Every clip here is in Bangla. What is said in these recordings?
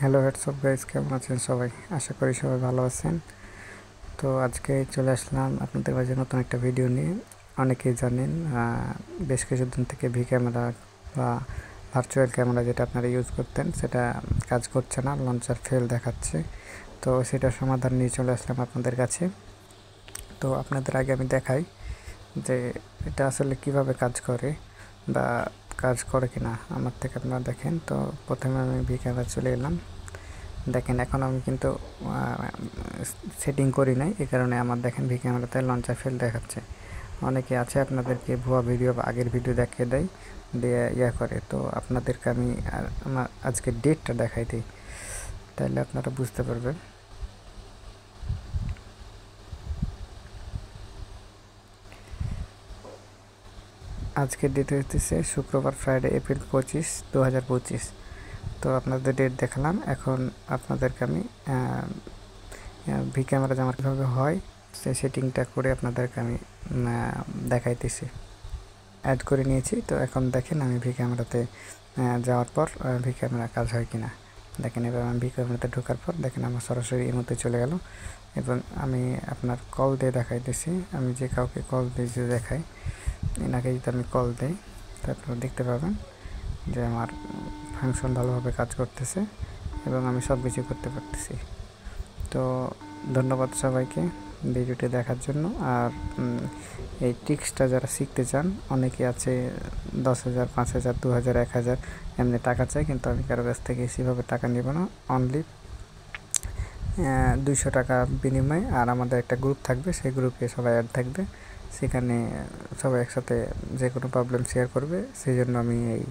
হ্যালো হোয়াটসঅ্যাপ গাইস, কেমন আছেন সবাই? আশা করি সবাই ভালো আছেন। তো আজকে চলে আসলাম আপনাদের মাঝে নতুন একটা ভিডিও নিয়ে। অনেকেই জানেন বেশ কিছুদিন থেকে ভি ক্যামেরা বা ভার্চুয়াল ক্যামেরা যেটা আপনারা ইউজ করতেন সেটা কাজ করছে না, লঞ্চার ফেল দেখাচ্ছে। তো সেটার সমাধান নিয়ে চলে আসলাম আপনাদের কাছে। তো আপনাদের আগে আমি দেখাই যে এটা আসলে কিভাবে কাজ করে বা কাজ করে কিনা আমার থেকে আপনারা দেখেন। তো প্রথমে আমি ভি ক্যামেরা চলে এলাম। দেখেন এখন আমি কিন্তু সেটিং করি নাই, এই কারণে আমার দেখেন ভি ক্যামেরাতে লঞ্চার ফেল দেখাচ্ছে। অনেকে আছে আপনাদেরকে ভুয়া ভিডিও বা আগের ভিডিও দেখিয়ে দেয়, দিয়ে করে। তো আপনাদেরকে আমি আমার আজকে ডেটটা দেখাই দিই, তাহলে আপনারা বুঝতে পারবেন। আজকের ডেট হচ্ছে শুক্রবার, ফ্রাইডে, এপ্রিল 25, 2025। তো আপনাদের ডেট দেখালাম। এখন আপনাদেরকে আমি ভি ক্যামেরা যেমন কীভাবে হয় সেই সেটিংটা করে আপনাদেরকে আমি দেখাইতেছি। অ্যাড করে নিয়েছি। তো এখন দেখেন আমি ভি ক্যামেরাতে যাওয়ার পর ভি ক্যামেরা কাজ হয় কিনা দেখেন। এবার আমি ভি ক্যামেরাতে ঢোকার পর দেখেন আমার সরাসরি এর মধ্যে চলে গেল এবং আমি আপনার কল দিয়ে দেখাইতেছি। আমি যে কাউকে কল দিয়ে যদি দেখাই, এনাকে যদি আমি কল দিই, তারপর দেখতে পাবেন যে আমার ফাংশন ভালোভাবে কাজ করতেছে এবং আমি সব কিছু করতে পারতেছি। তো ধন্যবাদ সবাইকে ভিডিওটি দেখার জন্য। আর এই ট্রিক্সটা যারা শিখতে চান, অনেকে আছে 10,000, 5,000, 2,000, 1,000 এমনি টাকা চাই, কিন্তু আমি কারো কাছ থেকে সেভাবে টাকা নেব না। অনলি 200 টাকা বিনিময়ে। আর আমাদের একটা গ্রুপ থাকবে, সেই গ্রুপে সবাই অ্যাড থাকবে, সেখানে সবাই একসাথে যে কোনো প্রবলেম শেয়ার করবে। সেই জন্য আমি এই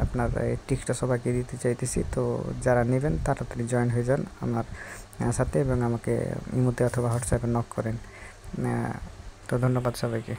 আপনার এই টিপসটা সবাইকে দিতে চাইতেছি। তো যারা নেবেন তাড়াতাড়ি জয়েন হয়ে যান আমার সাথে এবং আমাকে ইমোতে অথবা হোয়াটসঅ্যাপে নক করেন। তো ধন্যবাদ সবাইকে।